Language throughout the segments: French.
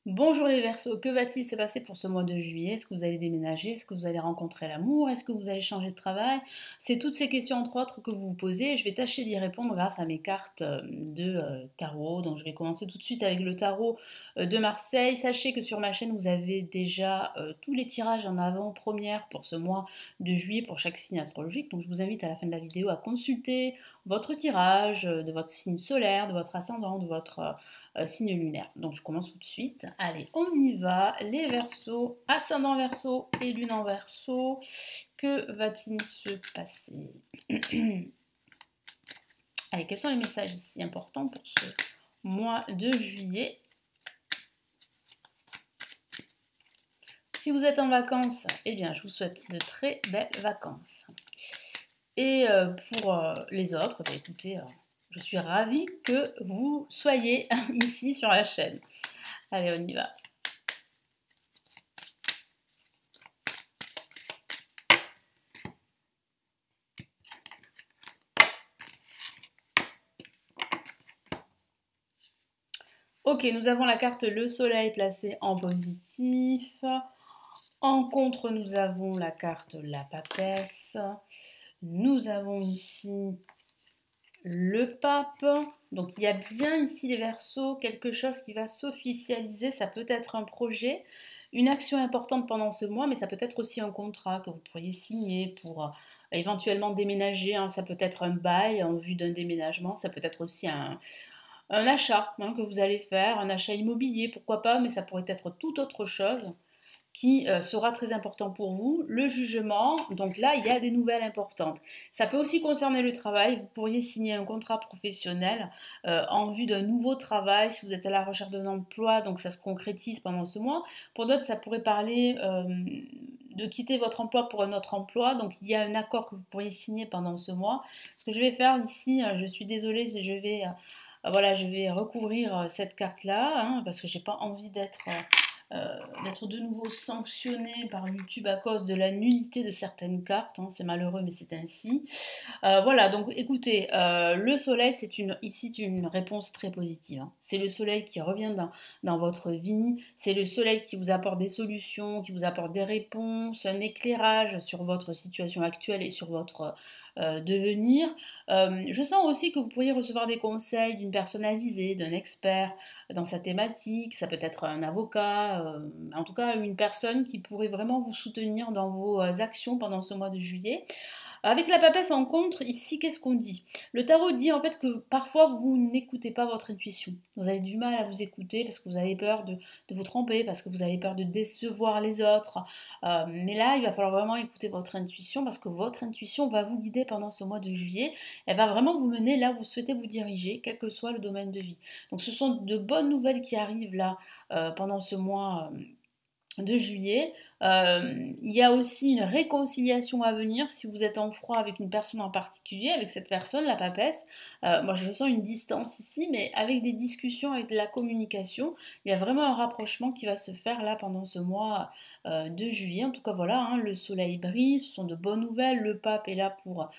Bonjour les Verseaux, que va-t-il se passer pour ce mois de juillet? Est-ce que vous allez déménager? Est-ce que vous allez rencontrer l'amour? Est-ce que vous allez changer de travail? C'est toutes ces questions entre autres que vous vous posez. Je vais tâcher d'y répondre grâce à mes cartes de tarot. Donc je vais commencer tout de suite avec le tarot de Marseille. Sachez que sur ma chaîne vous avez déjà tous les tirages en avant-première pour ce mois de juillet pour chaque signe astrologique. Donc je vous invite à la fin de la vidéo à consulter votre tirage de votre signe solaire, de votre ascendant, de votre signe lunaire. Donc je commence tout de suite. Allez, on y va. Les Verseaux, ascendant Verseau et lune en Verseau. Que va-t-il se passer? Allez, quels sont les messages ici importants pour ce mois de juillet? Si vous êtes en vacances, eh bien, je vous souhaite de très belles vacances. Et pour les autres, bah, écoutez, je suis ravie que vous soyez ici sur la chaîne. Allez, on y va. Ok, nous avons la carte le soleil placée en positif. En contre, nous avons la carte la papesse. Nous avons ici le pape. Donc il y a bien ici les Verseaux, quelque chose qui va s'officialiser. Ça peut être un projet, une action importante pendant ce mois, mais ça peut être aussi un contrat que vous pourriez signer pour éventuellement déménager, hein. Ça peut être un bail en vue d'un déménagement. Ça peut être aussi un achat, hein, que vous allez faire, un achat immobilier, pourquoi pas, mais ça pourrait être tout autre chose qui sera très important pour vous. Le jugement, donc là, il y a des nouvelles importantes. Ça peut aussi concerner le travail. Vous pourriez signer un contrat professionnel en vue d'un nouveau travail si vous êtes à la recherche d'un emploi, donc ça se concrétise pendant ce mois. Pour d'autres, ça pourrait parler de quitter votre emploi pour un autre emploi. Donc il y a un accord que vous pourriez signer pendant ce mois. Ce que je vais faire ici, je suis désolée, voilà, je vais recouvrir cette carte-là, hein, parce que j'ai pas envie d'être de nouveau sanctionné par YouTube à cause de la nullité de certaines cartes, hein. C'est malheureux, mais c'est ainsi. Voilà, donc écoutez, le soleil, ici une réponse très positive, hein. C'est le soleil qui revient dans votre vie, c'est le soleil qui vous apporte des solutions, qui vous apporte des réponses, un éclairage sur votre situation actuelle et sur votre devenir. Je sens aussi que vous pourriez recevoir des conseils d'une personne avisée, d'un expert dans sa thématique. Ça peut être un avocat, en tout cas une personne qui pourrait vraiment vous soutenir dans vos actions pendant ce mois de juillet. Avec la papesse en contre, ici, qu'est-ce qu'on dit? Le tarot dit en fait que parfois vous n'écoutez pas votre intuition. Vous avez du mal à vous écouter parce que vous avez peur de vous tromper, parce que vous avez peur de décevoir les autres. Mais là, il va falloir vraiment écouter votre intuition parce que votre intuition va vous guider pendant ce mois de juillet. Elle va vraiment vous mener là où vous souhaitez vous diriger, quel que soit le domaine de vie. Donc ce sont de bonnes nouvelles qui arrivent là pendant ce mois de juillet. Il y a aussi une réconciliation à venir si vous êtes en froid avec une personne en particulier, avec cette personne, la papesse. Moi, je sens une distance ici, mais avec des discussions, avec de la communication, il y a vraiment un rapprochement qui va se faire là pendant ce mois de juillet. En tout cas, voilà, hein, le soleil brille, ce sont de bonnes nouvelles. Le pape est là pour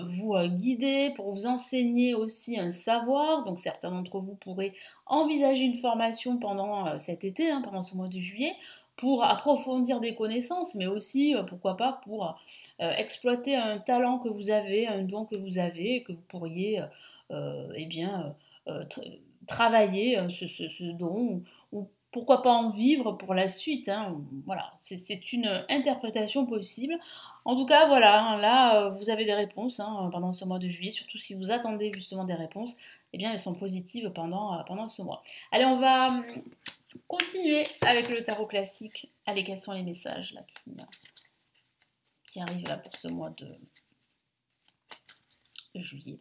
vous guider, pour vous enseigner aussi un savoir. Donc, certains d'entre vous pourraient envisager une formation pendant cet été, hein, pendant ce mois de juillet pour approfondir des connaissances, mais aussi, pourquoi pas, pour exploiter un talent que vous avez, un don que vous avez, et que vous pourriez eh bien, travailler ce don, ou pourquoi pas en vivre pour la suite, hein. Voilà, c'est une interprétation possible. En tout cas, voilà, hein, là, vous avez des réponses, hein, pendant ce mois de juillet, surtout si vous attendez justement des réponses, eh bien, elles sont positives pendant ce mois. Allez, on va continuer avec le tarot classique. Allez, quels sont les messages là qui arrivent là pour ce mois de juillet?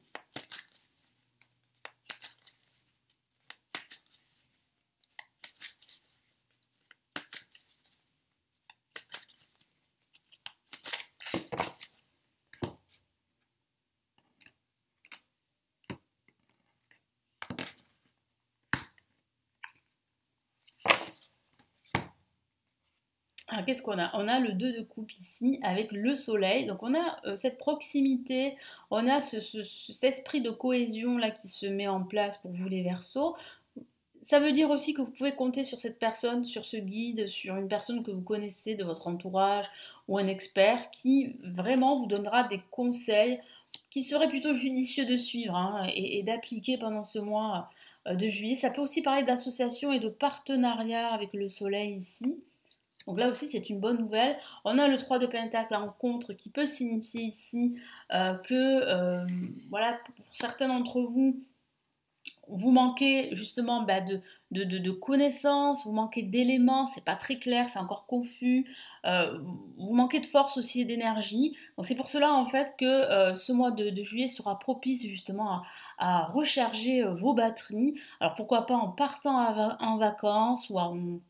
Alors, qu'est-ce qu'on a? On a le 2 de coupe ici avec le soleil. Donc on a cette proximité, on a cet esprit de cohésion là qui se met en place pour vous les Verseaux. Ça veut dire aussi que vous pouvez compter sur cette personne, sur ce guide, sur une personne que vous connaissez de votre entourage ou un expert qui vraiment vous donnera des conseils qui seraient plutôt judicieux de suivre hein, et d'appliquer pendant ce mois de juillet. Ça peut aussi parler d'association et de partenariat avec le soleil ici. Donc là aussi, c'est une bonne nouvelle. On a le 3 de Pentacle en contre qui peut signifier ici voilà, pour certains d'entre vous, vous manquez justement de connaissances, vous manquez d'éléments, c'est pas très clair, c'est encore confus, vous manquez de force aussi et d'énergie. Donc c'est pour cela en fait que ce mois de juillet sera propice justement à recharger vos batteries. Alors pourquoi pas en partant en vacances ou en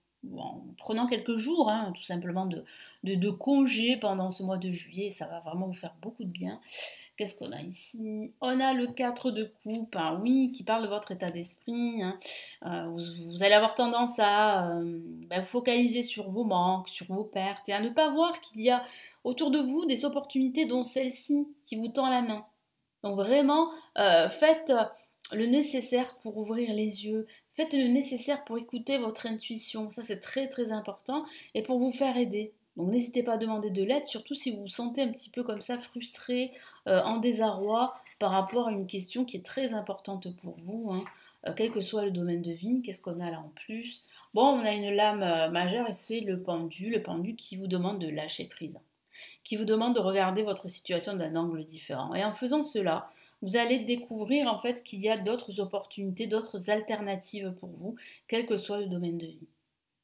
prenant quelques jours, hein, tout simplement de congé pendant ce mois de juillet, ça va vraiment vous faire beaucoup de bien. Qu'est-ce qu'on a ici? On a le 4 de coupe, hein, oui, qui parle de votre état d'esprit. Hein. Vous allez avoir tendance à vous focaliser sur vos manques, sur vos pertes, et à ne pas voir qu'il y a autour de vous des opportunités, dont celle-ci, qui vous tend la main. Donc vraiment, faites le nécessaire pour ouvrir les yeux, faites le nécessaire pour écouter votre intuition, ça c'est très très important, et pour vous faire aider. Donc n'hésitez pas à demander de l'aide, surtout si vous vous sentez un petit peu comme ça frustré, en désarroi par rapport à une question qui est très importante pour vous, hein, quel que soit le domaine de vie. Qu'est-ce qu'on a là en plus? Bon, on a une lame majeure et c'est le pendu qui vous demande de lâcher prise, qui vous demande de regarder votre situation d'un angle différent. Et en faisant cela, vous allez découvrir en fait qu'il y a d'autres opportunités, d'autres alternatives pour vous, quel que soit le domaine de vie.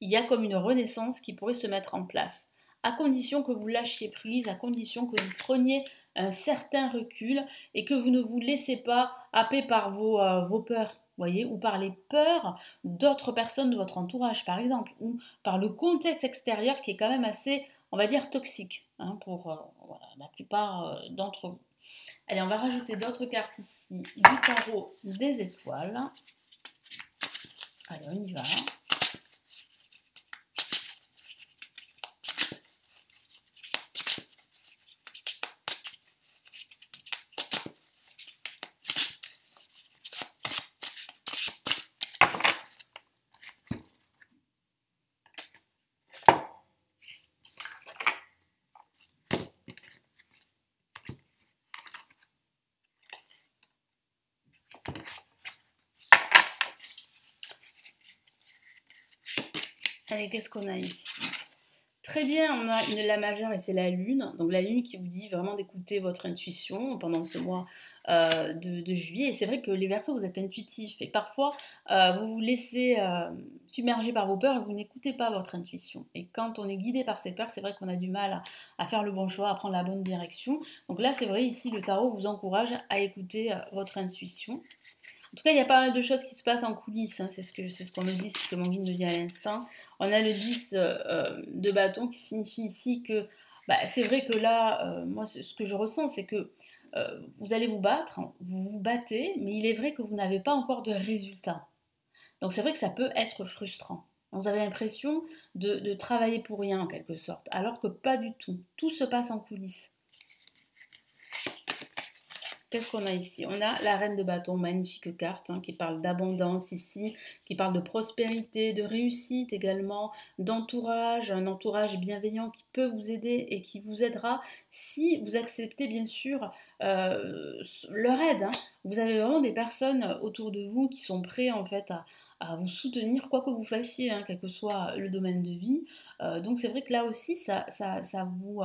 Il y a comme une renaissance qui pourrait se mettre en place, à condition que vous lâchiez prise, à condition que vous preniez un certain recul et que vous ne vous laissez pas happer par vos peurs, voyez, ou par les peurs d'autres personnes de votre entourage, par exemple, ou par le contexte extérieur qui est quand même assez, on va dire, toxique hein, pour voilà, la plupart d'entre vous. Allez, on va rajouter d'autres cartes ici, du tarot des étoiles. Allez, on y va. Allez, qu'est-ce qu'on a ici? Très bien, on a une lame majeure et c'est la lune. Donc la lune qui vous dit vraiment d'écouter votre intuition pendant ce mois de juillet. Et c'est vrai que les Verseaux, vous êtes intuitifs et parfois vous vous laissez submerger par vos peurs et vous n'écoutez pas votre intuition. Et quand on est guidé par ces peurs, c'est vrai qu'on a du mal à faire le bon choix, à prendre la bonne direction. Donc là, c'est vrai, ici, le tarot vous encourage à écouter votre intuition. En tout cas, il y a pas mal de choses qui se passent en coulisses, hein, c'est ce qu'on me dit, c'est ce que mon guide me dit à l'instant. On a le 10 de bâton qui signifie ici que c'est vrai que là, moi, ce que je ressens, c'est que vous allez vous battre, vous vous battez, mais il est vrai que vous n'avez pas encore de résultat. Donc c'est vrai que ça peut être frustrant. Vous avez l'impression de travailler pour rien en quelque sorte, alors que pas du tout. Tout se passe en coulisses. Qu'est-ce qu'on a ici? On a la reine de bâton, magnifique carte, hein, qui parle d'abondance ici, qui parle de prospérité, de réussite également, d'entourage, un entourage bienveillant qui peut vous aider et qui vous aidera si vous acceptez bien sûr leur aide. Hein. Vous avez vraiment des personnes autour de vous qui sont prêts en fait à vous soutenir, quoi que vous fassiez, hein, quel que soit le domaine de vie. Donc c'est vrai que là aussi, ça vous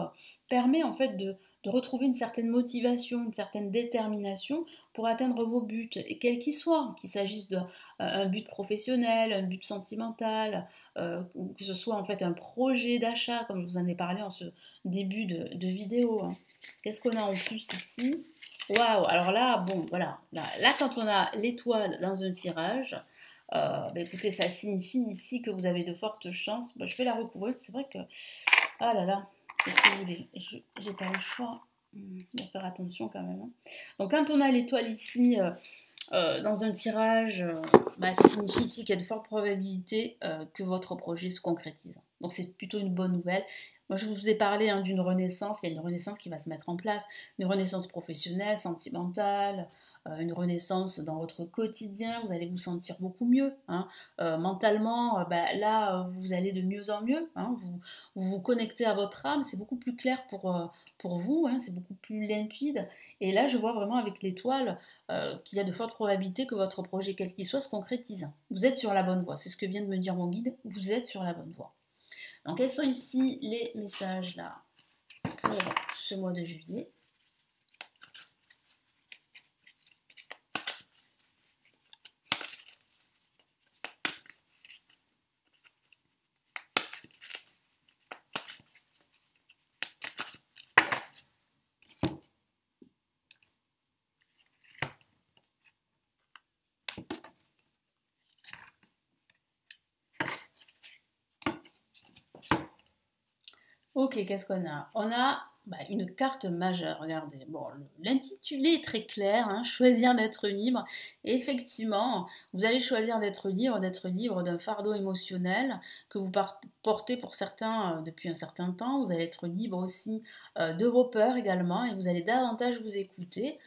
permet en fait de retrouver une certaine motivation, une certaine détermination pour atteindre vos buts, et quels qu'ils soient, qu'il s'agisse d'un but professionnel, un but sentimental, ou que ce soit en fait un projet d'achat, comme je vous en ai parlé en ce début de vidéo. Hein. Qu'est-ce qu'on a en plus ici? Waouh, alors là, bon, voilà, là quand on a l'étoile dans un tirage, écoutez, ça signifie ici que vous avez de fortes chances. Je vais la recouvrir, c'est vrai que, ah là là, qu'est-ce que vous voulez? J'ai pas le choix. Il faut faire attention quand même. Hein. Donc quand on a l'étoile ici dans un tirage, ça signifie ici qu'il y a de fortes probabilités que votre projet se concrétise. Donc c'est plutôt une bonne nouvelle. Moi je vous ai parlé d'une renaissance, il y a une renaissance qui va se mettre en place, une renaissance professionnelle, sentimentale, une renaissance dans votre quotidien, vous allez vous sentir beaucoup mieux, hein. Mentalement, là, vous allez de mieux en mieux, hein. Vous connectez à votre âme, c'est beaucoup plus clair pour vous, hein, c'est beaucoup plus limpide. Et là, je vois vraiment avec l'étoile qu'il y a de fortes probabilités que votre projet, quel qu'il soit, se concrétise. Vous êtes sur la bonne voie, c'est ce que vient de me dire mon guide, vous êtes sur la bonne voie. Donc, quels sont ici les messages là pour ce mois de juillet? Ok, qu'est-ce qu'on a? On a une carte majeure, regardez. Bon, l'intitulé est très clair, hein, choisir d'être libre. Et effectivement, vous allez choisir d'être libre d'un fardeau émotionnel que vous portez pour certains depuis un certain temps. Vous allez être libre aussi de vos peurs également et vous allez davantage vous écouter.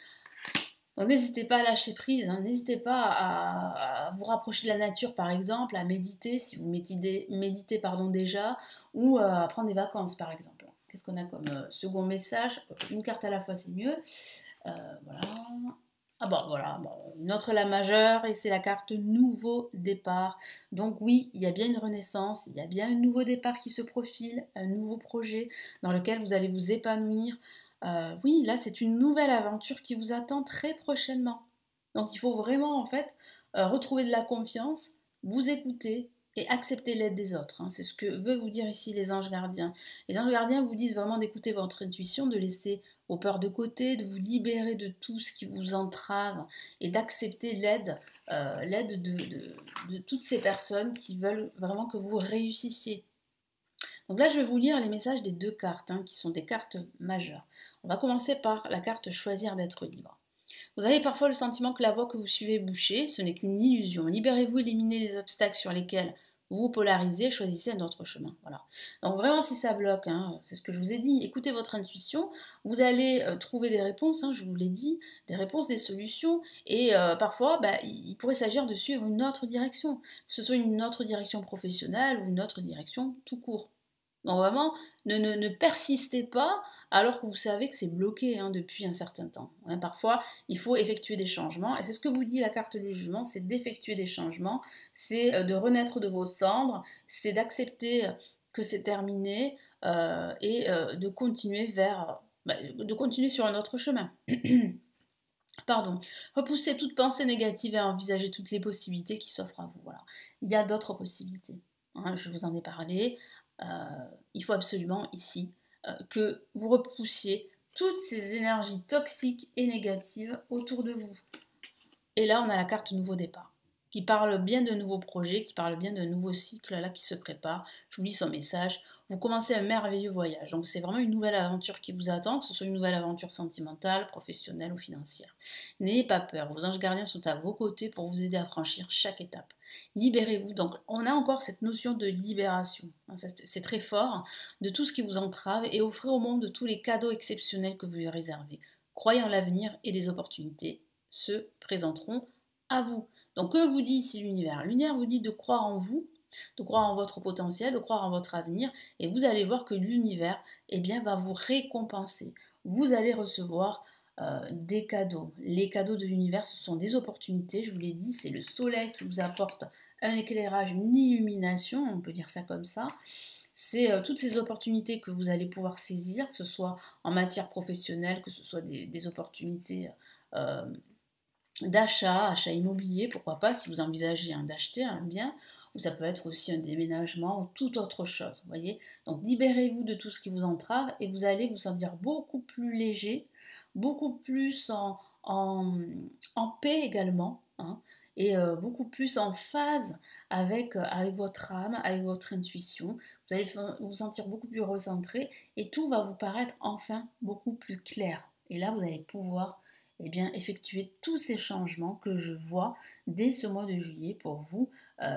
Donc n'hésitez pas à lâcher prise, hein, n'hésitez pas à vous rapprocher de la nature par exemple, à méditer si vous méditez pardon, déjà, ou à prendre des vacances par exemple. Qu'est-ce qu'on a comme second message? Une carte à la fois c'est mieux. Voilà. Ah bon voilà, bon, une autre la majeure et c'est la carte nouveau départ. Donc oui, il y a bien une renaissance, il y a bien un nouveau départ qui se profile, un nouveau projet dans lequel vous allez vous épanouir. Oui, là c'est une nouvelle aventure qui vous attend très prochainement. Donc il faut vraiment en fait retrouver de la confiance, vous écouter et accepter l'aide des autres, hein. C'est ce que veulent vous dire ici les anges gardiens. Les anges gardiens vous disent vraiment d'écouter votre intuition, de laisser vos peurs de côté, de vous libérer de tout ce qui vous entrave et d'accepter l'aide de toutes ces personnes qui veulent vraiment que vous réussissiez. Donc là, je vais vous lire les messages des deux cartes, hein, qui sont des cartes majeures. On va commencer par la carte Choisir d'être libre. Vous avez parfois le sentiment que la voie que vous suivez est bouchée, ce n'est qu'une illusion. Libérez-vous, éliminez les obstacles sur lesquels vous polarisez, choisissez un autre chemin. Voilà. Donc vraiment, si ça bloque, hein, c'est ce que je vous ai dit, écoutez votre intuition, vous allez trouver des réponses, hein, je vous l'ai dit, des réponses, des solutions, et parfois, il pourrait s'agir de suivre une autre direction, que ce soit une autre direction professionnelle ou une autre direction tout court. Donc vraiment, ne persistez pas alors que vous savez que c'est bloqué, hein, depuis un certain temps, hein. Parfois, il faut effectuer des changements, et c'est ce que vous dit la carte du jugement, c'est d'effectuer des changements, c'est de renaître de vos cendres, c'est d'accepter que c'est terminé et de continuer sur un autre chemin. Pardon. Repoussez toute pensée négative et envisager toutes les possibilités qui s'offrent à vous. Voilà. Il y a d'autres possibilités, hein, je vous en ai parlé. Il faut absolument ici que vous repoussiez toutes ces énergies toxiques et négatives autour de vous. Et là, on a la carte nouveau départ, qui parle bien de nouveaux projets, qui parle bien d'un nouveau cycle là qui se prépare. Je vous lis son message. Vous commencez un merveilleux voyage. Donc c'est vraiment une nouvelle aventure qui vous attend, que ce soit une nouvelle aventure sentimentale, professionnelle ou financière. N'ayez pas peur, vos anges gardiens sont à vos côtés pour vous aider à franchir chaque étape. Libérez-vous. Donc on a encore cette notion de libération. C'est très fort, de tout ce qui vous entrave, et offrez au monde tous les cadeaux exceptionnels que vous lui réservez. Croyez en l'avenir et des opportunités se présenteront à vous. Donc que vous dit ici l'univers? L'univers vous dit de croire en vous, de croire en votre potentiel, de croire en votre avenir, et vous allez voir que l'univers va vous récompenser. Vous allez recevoir des cadeaux. Les cadeaux de l'univers, ce sont des opportunités, je vous l'ai dit, c'est le soleil qui vous apporte un éclairage, une illumination, on peut dire ça comme ça. C'est toutes ces opportunités que vous allez pouvoir saisir, que ce soit en matière professionnelle, que ce soit des opportunités achat immobilier, pourquoi pas, si vous envisagez d'acheter un bien, ou ça peut être aussi un déménagement ou toute autre chose, vous voyez. Donc libérez-vous de tout ce qui vous entrave et vous allez vous sentir beaucoup plus léger, beaucoup plus en paix également, hein, et beaucoup plus en phase avec votre âme, avec votre intuition. Vous allez vous sentir beaucoup plus recentré et tout va vous paraître enfin beaucoup plus clair. Et là, vous allez pouvoir effectuer tous ces changements que je vois dès ce mois de juillet pour vous,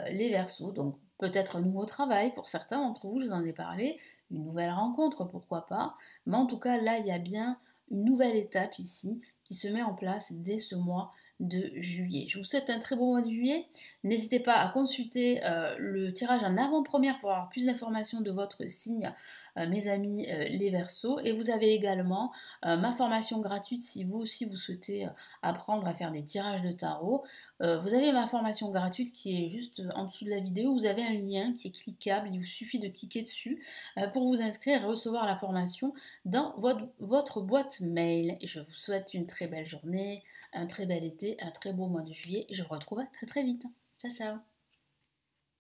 les Verseaux. Donc peut-être un nouveau travail pour certains d'entre vous, je vous en ai parlé, une nouvelle rencontre, pourquoi pas. Mais en tout cas, là, il y a bien une nouvelle étape ici qui se met en place dès ce mois de juillet. Je vous souhaite un très beau mois de juillet. N'hésitez pas à consulter le tirage en avant-première pour avoir plus d'informations de votre signe, mes amis les Verseaux. Et vous avez également ma formation gratuite si vous aussi vous souhaitez apprendre à faire des tirages de tarot. Vous avez ma formation gratuite qui est juste en dessous de la vidéo. Vous avez un lien qui est cliquable. Il vous suffit de cliquer dessus pour vous inscrire et recevoir la formation dans votre boîte mail. Et je vous souhaite une très belle journée, un très bel été, un très beau mois de juillet. Et je vous retrouve très très vite. Ciao ciao.